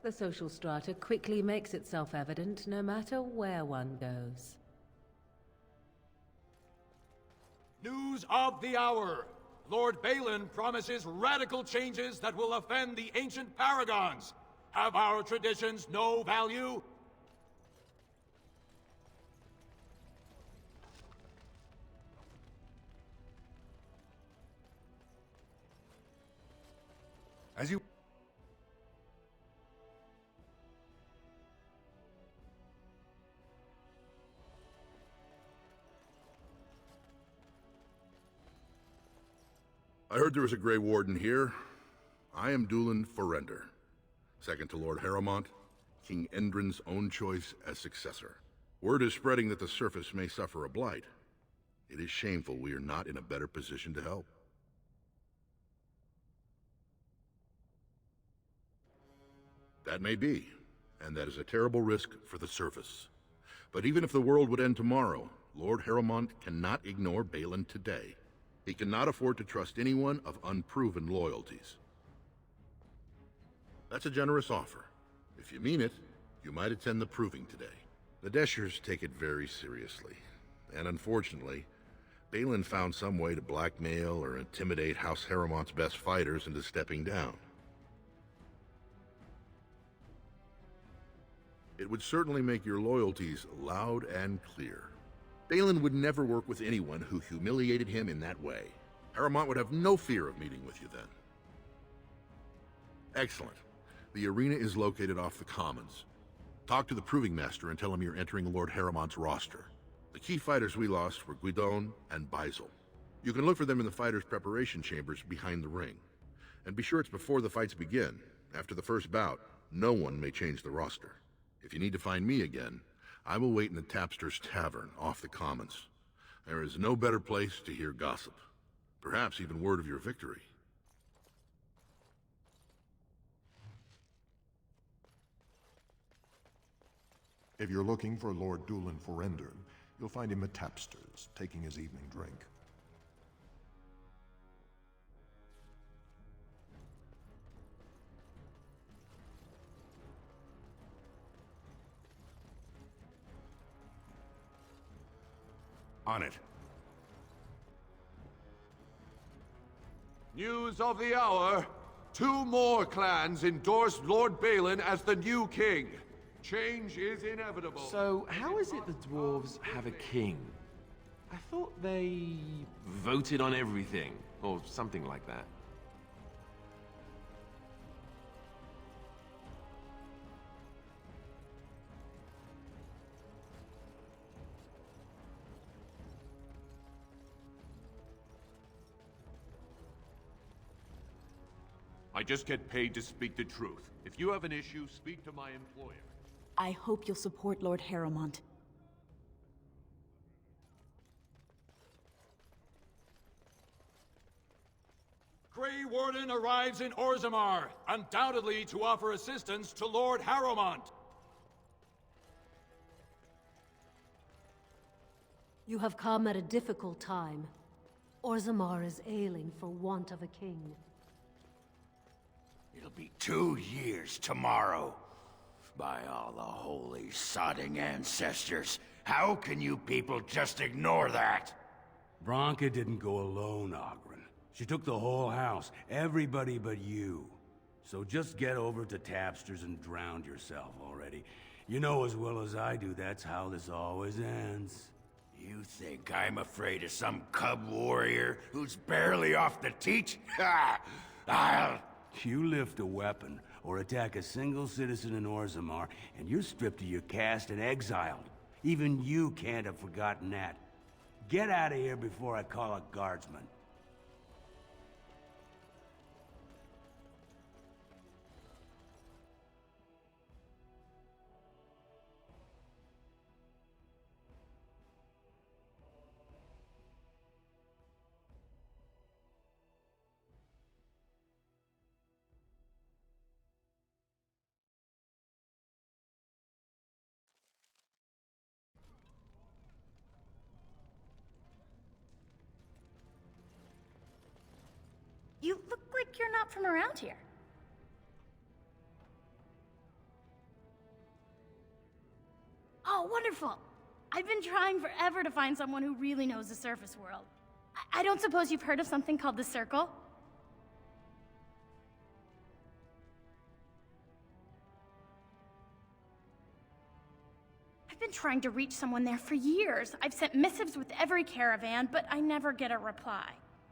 The social strata quickly makes itself evident no matter where one goes. News of the hour! Lord Balin promises radical changes that will offend the ancient paragons. Have our traditions no value? As you... I heard there was a Grey Warden here. I am Dulin Forrender, second to Lord Harrowmont, King Endrin's own choice as successor. Word is spreading that the surface may suffer a blight. It is shameful we are not in a better position to help. That may be, and that is a terrible risk for the surface. But even if the world would end tomorrow, Lord Harrowmont cannot ignore Balin today. He cannot afford to trust anyone of unproven loyalties. That's a generous offer. If you mean it, you might attend the proving today. The Deshers take it very seriously, and unfortunately, Balin found some way to blackmail or intimidate House Harrowmont's best fighters into stepping down. It would certainly make your loyalties loud and clear. Balin would never work with anyone who humiliated him in that way. Harrowmont would have no fear of meeting with you then. Excellent. The arena is located off the Commons. Talk to the Proving Master and tell him you're entering Lord Harrowmont's roster. The key fighters we lost were Guidon and Beisel. You can look for them in the fighters' preparation chambers behind the ring. And be sure it's before the fights begin. After the first bout, no one may change the roster. If you need to find me again, I will wait in the Tapster's Tavern off the Commons. There is no better place to hear gossip. Perhaps even word of your victory. If you're looking for Lord Dulin Forrender, you'll find him at Tapster's, taking his evening drink. On it. News of the hour. 2 more clans endorsed Lord Balin as the new king. Change is inevitable. So, how is it the dwarves have a king? I thought they voted on everything, or something like that. I just get paid to speak the truth. If you have an issue, speak to my employer. I hope you'll support Lord Harrowmont. Grey Warden arrives in Orzammar, undoubtedly to offer assistance to Lord Harrowmont. You have come at a difficult time. Orzammar is ailing for want of a king. It'll be 2 years tomorrow. By all the holy sodding ancestors, how can you people just ignore that? Branka didn't go alone, Oghren. She took the whole house, everybody but you. So just get over to Tapster's and drown yourself already. You know as well as I do, that's how this always ends. You think I'm afraid of some cub warrior who's barely off the teat? Ha! I'll... You lift a weapon, or attack a single citizen in Orzammar, and you're stripped of your caste and exiled. Even you can't have forgotten that. Get out of here before I call a guardsman. You look like you're not from around here. wonderful. I've been trying forever to find someone who really knows the surface world. I don't suppose you've heard of something called the Circle? I've been trying to reach someone there for years. I've sent missives with every caravan, but I never get a reply.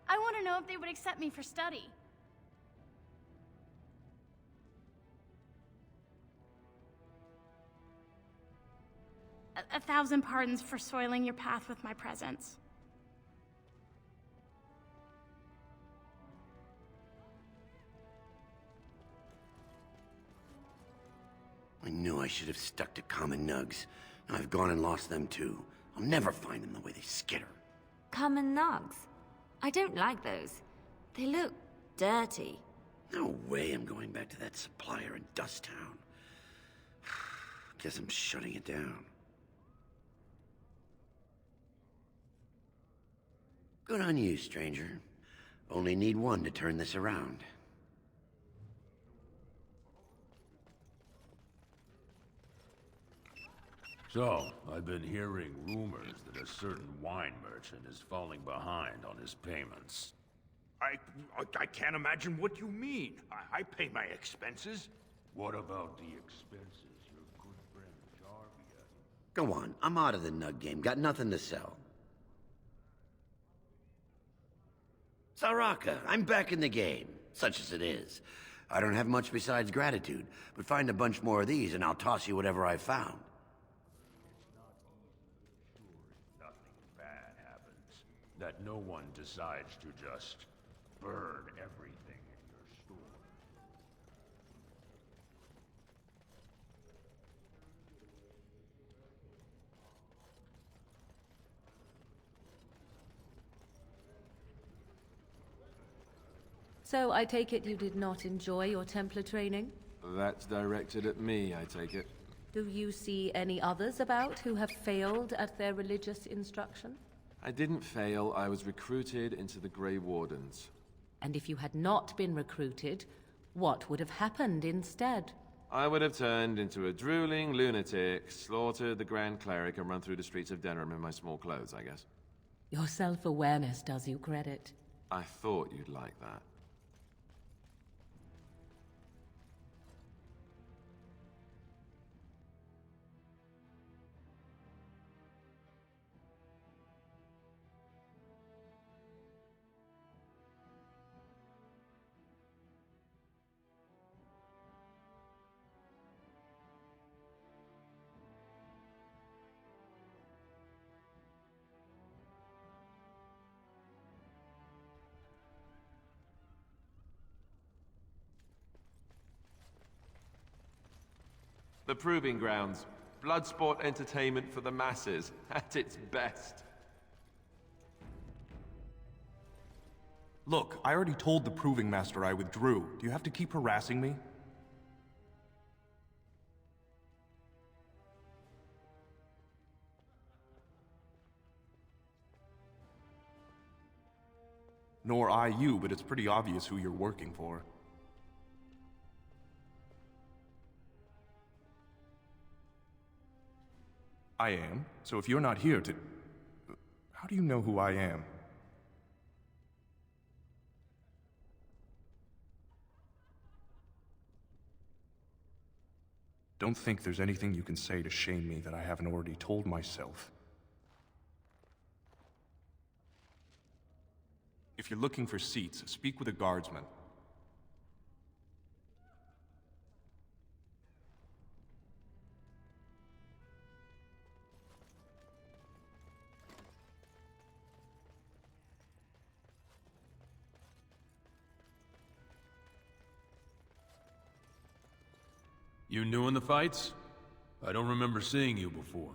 I want to know if they would accept me for study. A thousand pardons for soiling your path with my presence. I knew I should have stuck to common nugs. Now I've gone and lost them too. I'll never find them the way they skitter. Common nugs? I don't like those. They look dirty. No way I'm going back to that supplier in Dust Town. Guess I'm shutting it down. Good on you, stranger. Only need one to turn this around. So, I've been hearing rumors that a certain wine merchant is falling behind on his payments. I can't imagine what you mean. I pay my expenses. What about the expenses your good friend Jarvia? Go on, I'm out of the nug game. Got nothing to sell. Saraka, I'm back in the game, such as it is. I don't have much besides gratitude, but find a bunch more of these and I'll toss you whatever I've found. Nothing bad happens. That no one decides to just burn everything in your store. So I take it you did not enjoy your Templar training? That's directed at me, I take it. Do you see any others about who have failed at their religious instruction? I didn't fail, I was recruited into the Grey Wardens. And if you had not been recruited, what would have happened instead? I would have turned into a drooling lunatic, slaughtered the Grand Cleric, and run through the streets of Denerim in my small clothes, I guess. Your self-awareness does you credit. I thought you'd like that. The Proving Grounds. Bloodsport entertainment for the masses, at its best. Look, I already told the Proving Master I withdrew. Do you have to keep harassing me? Nor I you, but it's pretty obvious who you're working for. I am. So if you're not here to... How do you know who I am? Don't think there's anything you can say to shame me that I haven't already told myself. If you're looking for seats, speak with a guardsman. You new in the fights? I don't remember seeing you before.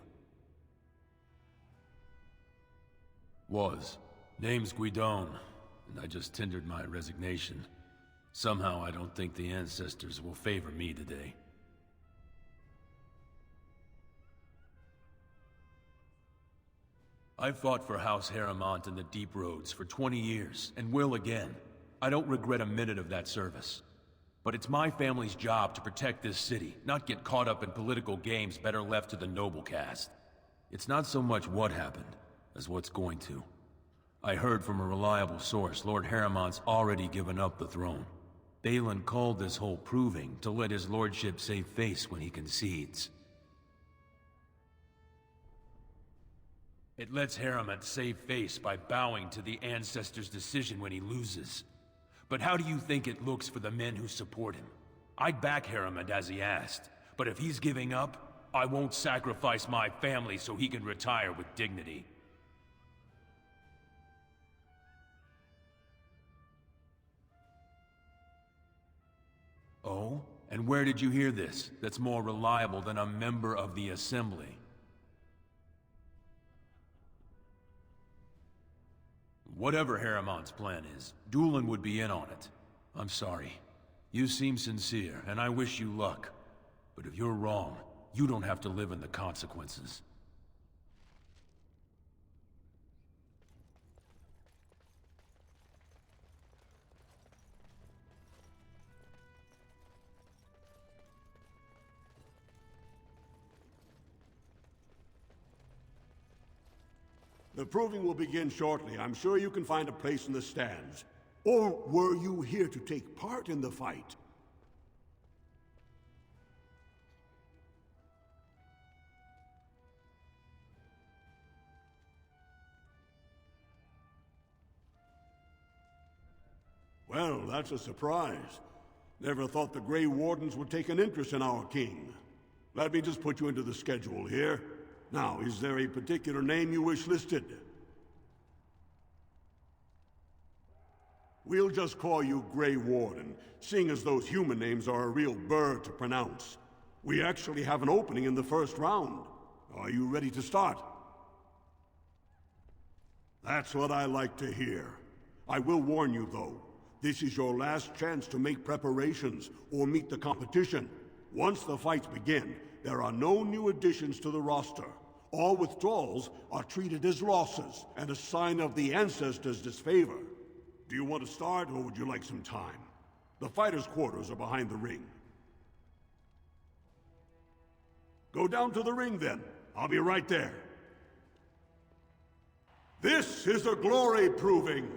Was. Name's Guidon, and I just tendered my resignation. Somehow I don't think the ancestors will favor me today. I've fought for House Harrimont in the Deep Roads for 20 years, and will again. I don't regret a minute of that service. But it's my family's job to protect this city, not get caught up in political games better left to the noble caste. It's not so much what happened, as what's going to. I heard from a reliable source Lord Harriman's already given up the throne. Balin called this whole proving to let his lordship save face when he concedes. It lets Harriman save face by bowing to the Ancestors' decision when he loses. But how do you think it looks for the men who support him? I'd back Harriman as he asked, but if he's giving up, I won't sacrifice my family so he can retire with dignity. Oh? And where did you hear this that's more reliable than a member of the Assembly? Whatever Harriman's plan is, Dulin would be in on it. I'm sorry. You seem sincere, and I wish you luck. But if you're wrong, you don't have to live in the consequences. The proving will begin shortly. I'm sure you can find a place in the stands. Or were you here to take part in the fight? Well, that's a surprise. Never thought the Grey Wardens would take an interest in our king. Let me just put you into the schedule here. Now, is there a particular name you wish listed? We'll just call you Grey Warden, seeing as those human names are a real burr to pronounce. We actually have an opening in the first round. Are you ready to start? That's what I like to hear. I will warn you, though. This is your last chance to make preparations or meet the competition. Once the fights begin, there are no new additions to the roster. All withdrawals are treated as losses and a sign of the Ancestors' disfavor. Do you want to start, or would you like some time? The fighters' quarters are behind the ring. Go down to the ring, then. I'll be right there. This is a glory proving,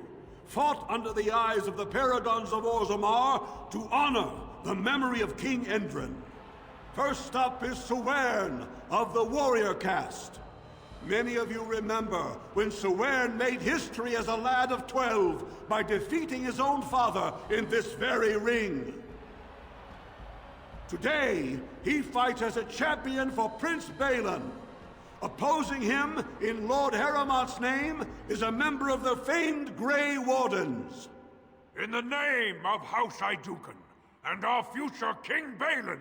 fought under the eyes of the Paragons of Orzammar to honor the memory of King Endrin. First up is Sewern of the Warrior Caste. Many of you remember when Sewern made history as a lad of 12 by defeating his own father in this very ring. Today, he fights as a champion for Prince Balin. Opposing him, in Lord Harriman's name, is a member of the famed Grey Wardens. In the name of House Idukan and our future King Balin.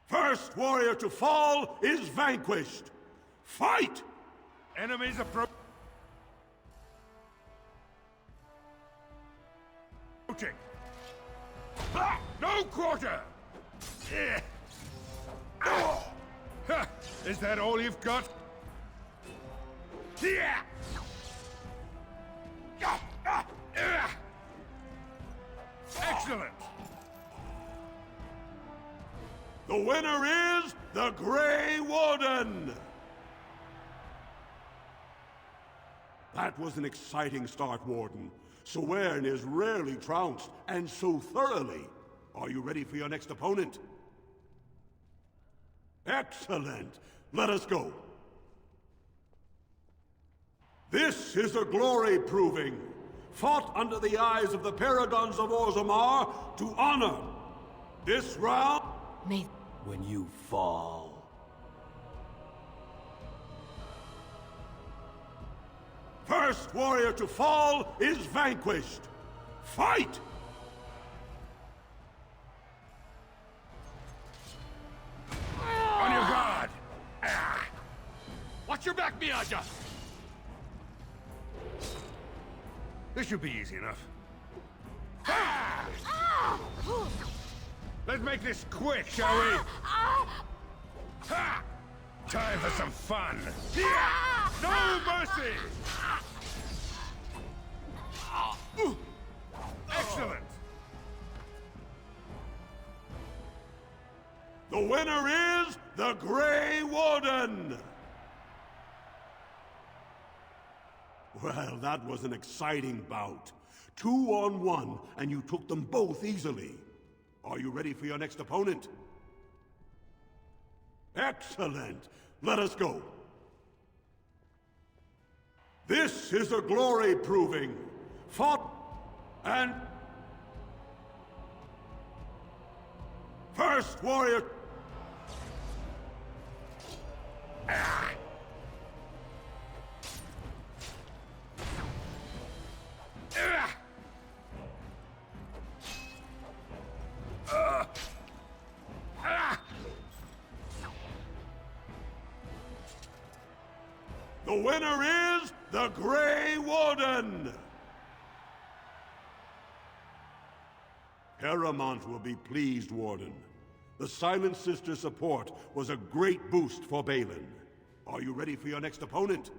First warrior to fall is vanquished. Fight! Enemies approaching. No quarter! Is that all you've got? Excellent! The winner is the Grey Warden! That was an exciting start, Warden. Sewern is rarely trounced, and so thoroughly. Are you ready for your next opponent? Excellent! Let us go. This is a glory proving, fought under the eyes of the Paragons of Orzammar to honor this round. When you fall. First warrior to fall is vanquished. Fight! On your guard! Watch your back, Miaja! This should be easy enough. Let's make this quick, shall we? Ha! Time for some fun! No mercy! The winner is the Grey Warden! Well, that was an exciting bout. 2 on 1, and you took them both easily. Are you ready for your next opponent? Excellent! Let us go. This is a glory proving. Fought and... First warrior... The winner is the Grey Warden! Paramount will be pleased, Warden. The Silent Sister support was a great boost for Balin. Are you ready for your next opponent?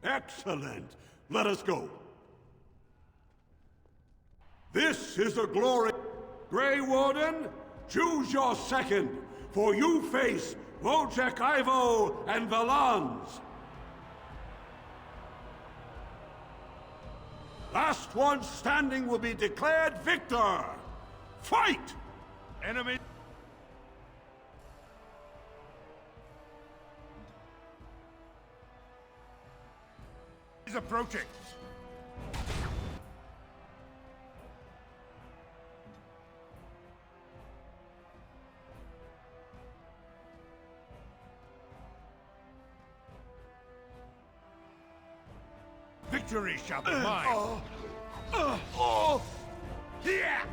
Excellent! Let us go. This is a glory... Grey Warden, choose your second, for you face Wojciech Ivo and Valans. Last one standing will be declared victor. Fight! Enemy... is approaching. Victory shall be mine. Yeah.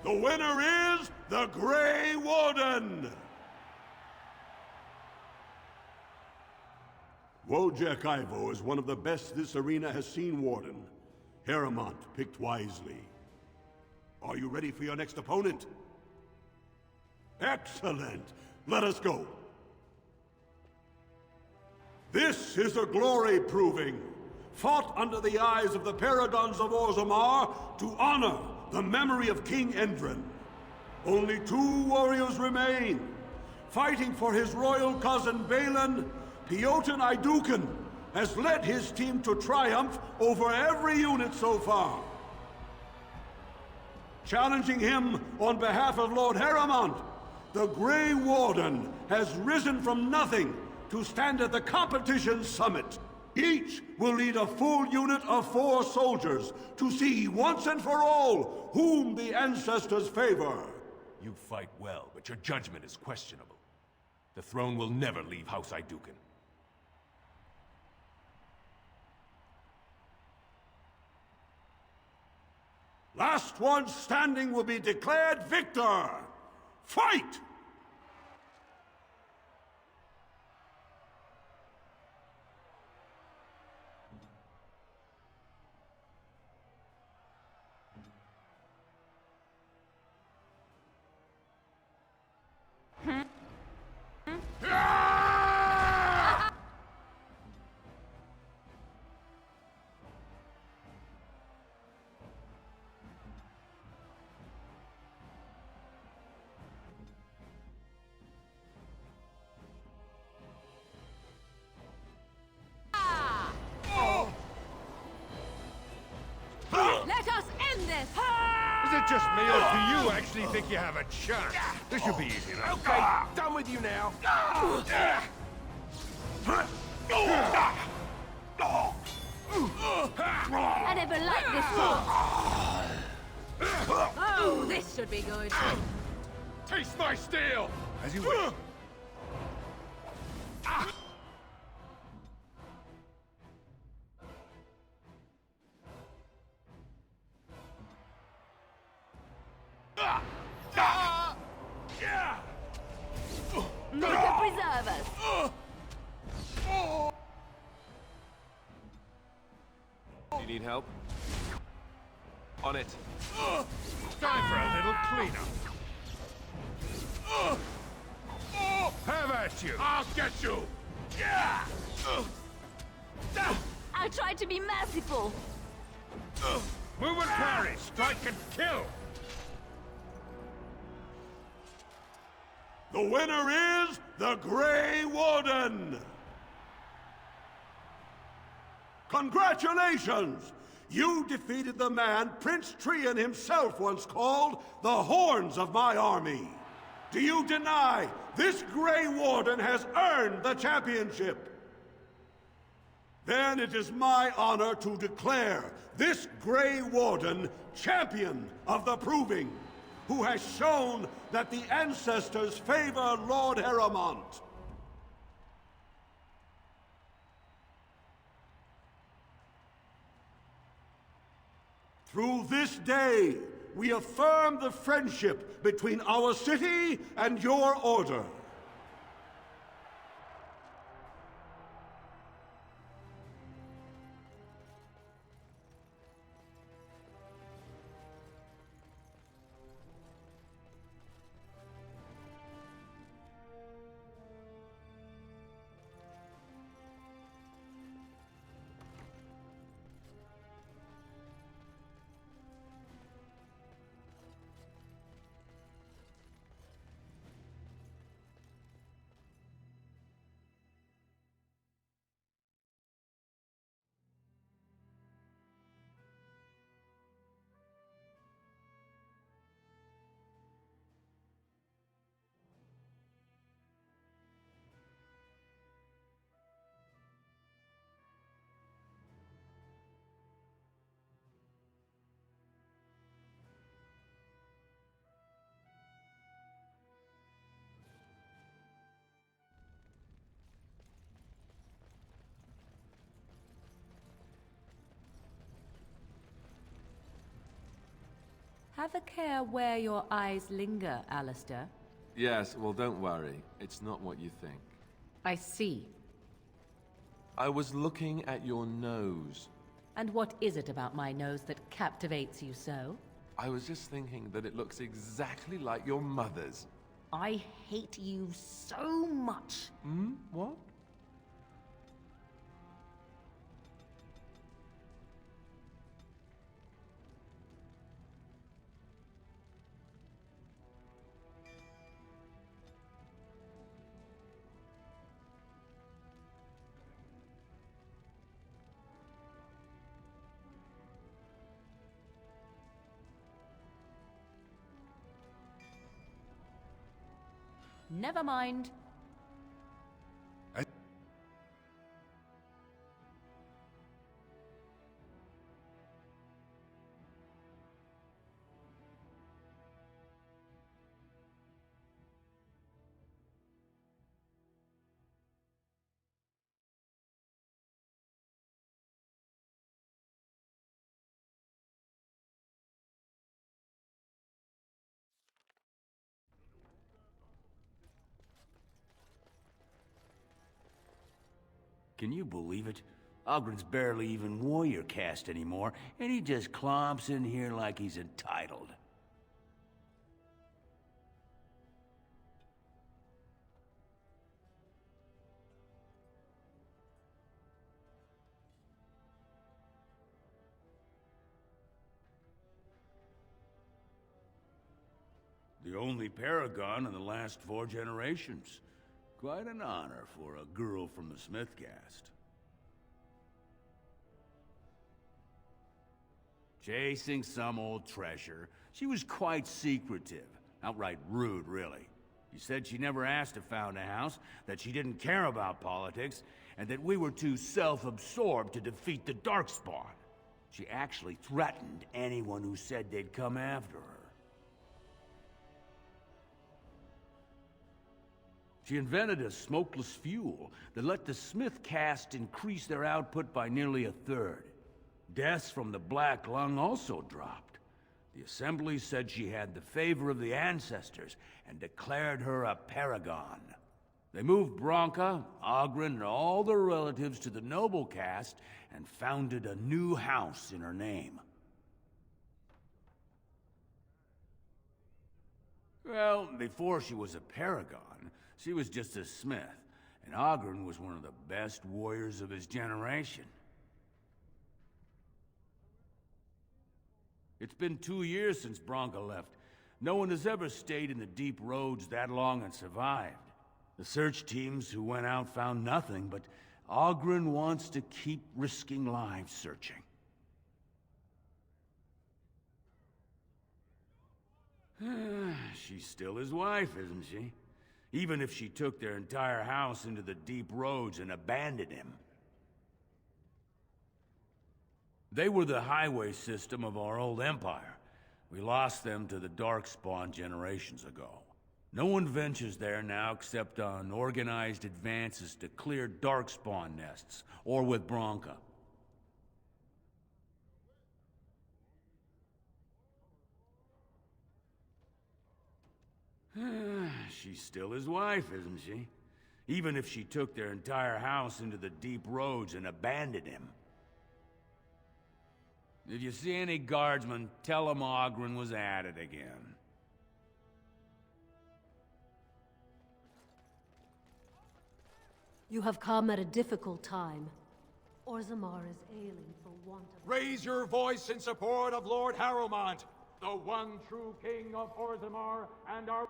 The winner is the Grey Warden! Wojciech Ivo is one of the best this arena has seen, Warden. Harrowmont picked wisely. Are you ready for your next opponent? Excellent! Let us go. This is a glory proving, fought under the eyes of the Paragons of Orzammar to honor the memory of King Endrin. Only 2 warriors remain. Fighting for his royal cousin Balin, P.18 has led his team to triumph over every unit so far. Challenging him on behalf of Lord Harrowmont, the Grey Warden has risen from nothing to stand at the competition's summit. Each will lead a full unit of 4 soldiers to see once and for all whom the ancestors favor. You fight well, but your judgment is questionable. The throne will never leave House Iduken. Last one standing will be declared victor! Fight! Let us end this! Is it just me, or do you actually think you have a chance? This should be easy enough. Okay, done with you now. I never liked this sort. Oh, this should be good. Taste my steel! As you wish. May God preserve us. You need help? On it. Time for a little cleanup. Have at you! I'll get you! Yeah! I tried to be merciful. Move and parry! Strike and kill! The winner is the Grey Warden! Congratulations! You defeated the man Prince Trian himself once called the Horns of my army. Do you deny this Grey Warden has earned the championship? Then it is my honor to declare this Grey Warden champion of the Proving, who has shown that the ancestors favor Lord Heremont. Through this day, we affirm the friendship between our city and your order. Have a care where your eyes linger, Alistair. Yes, well, don't worry. It's not what you think. I see. I was looking at your nose. And what is it about my nose that captivates you so? I was just thinking that it looks exactly like your mother's. I hate you so much. Hmm? What? Never mind. Can you believe it? Ogren's barely even warrior caste anymore, and he just clomps in here like he's entitled. The only paragon in the last 4 generations. Quite an honor for a girl from the Smith caste. Chasing some old treasure. She was quite secretive. Outright rude, really. She said she never asked if found a house, that she didn't care about politics, and that we were too self-absorbed to defeat the Darkspawn. She actually threatened anyone who said they'd come after her. She invented a smokeless fuel that let the Smith caste increase their output by nearly 1/3. Deaths from the Black Lung also dropped. The Assembly said she had the favor of the ancestors and declared her a paragon. They moved Bronca, Ogren, and all their relatives to the noble caste and founded a new house in her name. Well, before she was a paragon, she was just a smith, and Oghren was one of the best warriors of his generation. It's been 2 years since Branka left. No one has ever stayed in the deep roads that long and survived. The search teams who went out found nothing, but Oghren wants to keep risking lives searching. She's still his wife, isn't she? Even if she took their entire house into the deep roads and abandoned him. They were the highway system of our old empire. We lost them to the Darkspawn generations ago. No one ventures there now except on organized advances to clear Darkspawn nests, or with Branka. She's still his wife, isn't she? Even if she took their entire house into the deep roads and abandoned him. If you see any guardsmen, tell them Oghren was at it again. You have come at a difficult time. Orzammar is ailing for want of... Raise your voice in support of Lord Harrowmont, the one true king of Orzammar and our...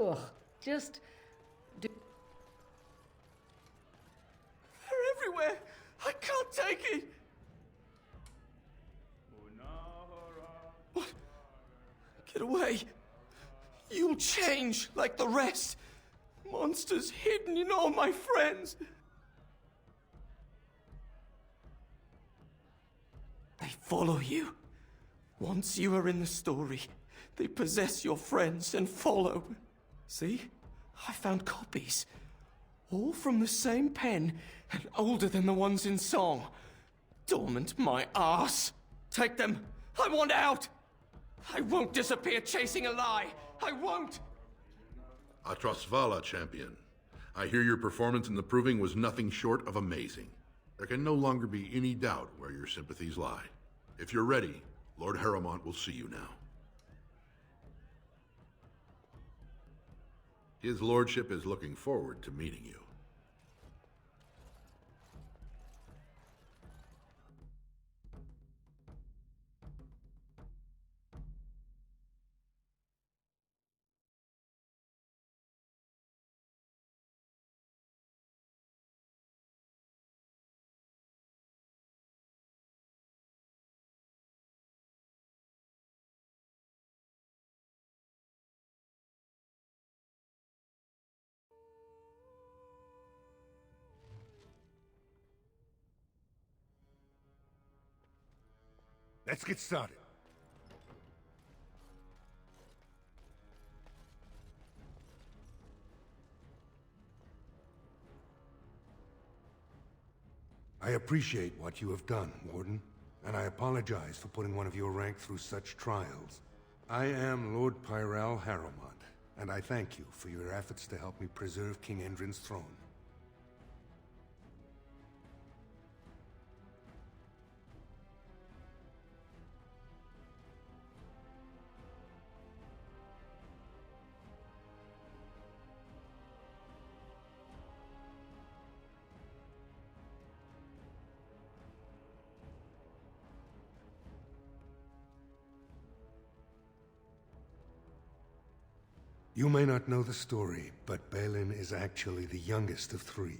Ugh, just... They're everywhere! I can't take it! What? Get away! You'll change like the rest! Monsters hidden in all my friends! They follow you. Once you are in the story, they possess your friends and follow. See? I found copies. All from the same pen, and older than the ones in song. Dormant my arse. Take them. I want out. I won't disappear chasing a lie. I won't. Atrasvala, champion. I hear your performance in the Proving was nothing short of amazing. There can no longer be any doubt where your sympathies lie. If you're ready, Lord Harrowmont will see you now. His lordship is looking forward to meeting you. Let's get started. I appreciate what you have done, Warden, and I apologize for putting one of your rank through such trials. I am Lord Pyrell Harrowmont, and I thank you for your efforts to help me preserve King Endrin's throne. You may not know the story, but Balin is actually the youngest of three.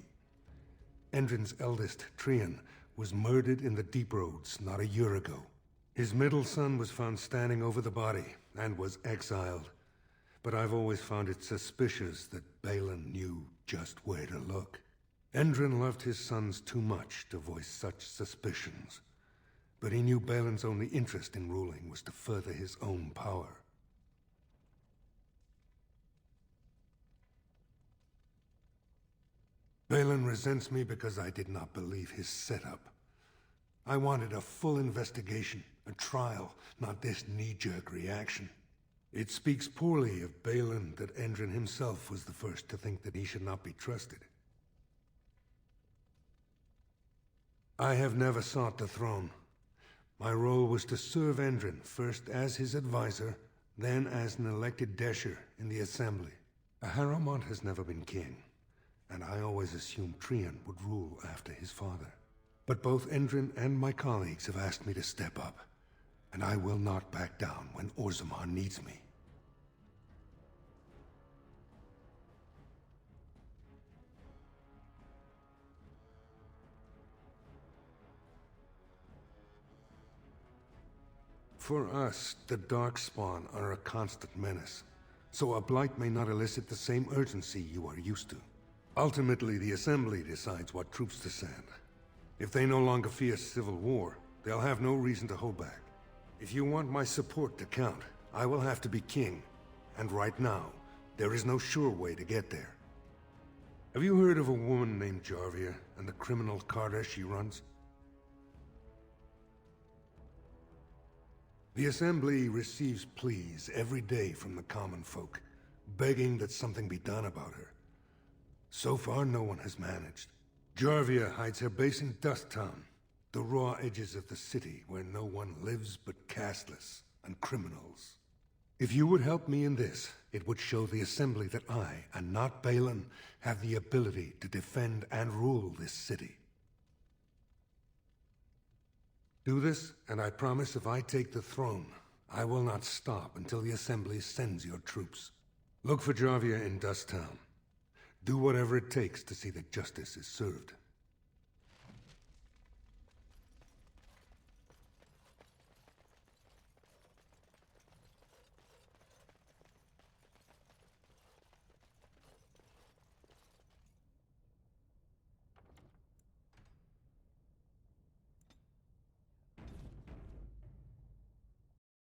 Endrin's eldest, Trian, was murdered in the Deep Roads not a year ago. His middle son was found standing over the body and was exiled. But I've always found it suspicious that Balin knew just where to look. Endrin loved his sons too much to voice such suspicions. But he knew Balin's only interest in ruling was to further his own power. Balin resents me because I did not believe his setup. I wanted a full investigation, a trial, not this knee-jerk reaction. It speaks poorly of Balin that Endrin himself was the first to think that he should not be trusted. I have never sought the throne. My role was to serve Endrin, first as his advisor, then as an elected Desher in the Assembly. Harrowmont has never been king, and I always assumed Trian would rule after his father. But both Endrin and my colleagues have asked me to step up, and I will not back down when Orzammar needs me. For us, the Darkspawn are a constant menace, so a blight may not elicit the same urgency you are used to. Ultimately, the Assembly decides what troops to send. If they no longer fear civil war, they'll have no reason to hold back. If you want my support to count, I will have to be king. And right now, there is no sure way to get there. Have you heard of a woman named Jarvia and the criminal carter she runs? The Assembly receives pleas every day from the common folk, begging that something be done about her. So far, no one has managed. Jarvia hides her base in Dusttown, the raw edges of the city where no one lives but castless and criminals. If you would help me in this, it would show the Assembly that I, and not Balin, have the ability to defend and rule this city. Do this, and I promise if I take the throne, I will not stop until the Assembly sends your troops. Look for Jarvia in Dusttown. Do whatever it takes to see that justice is served.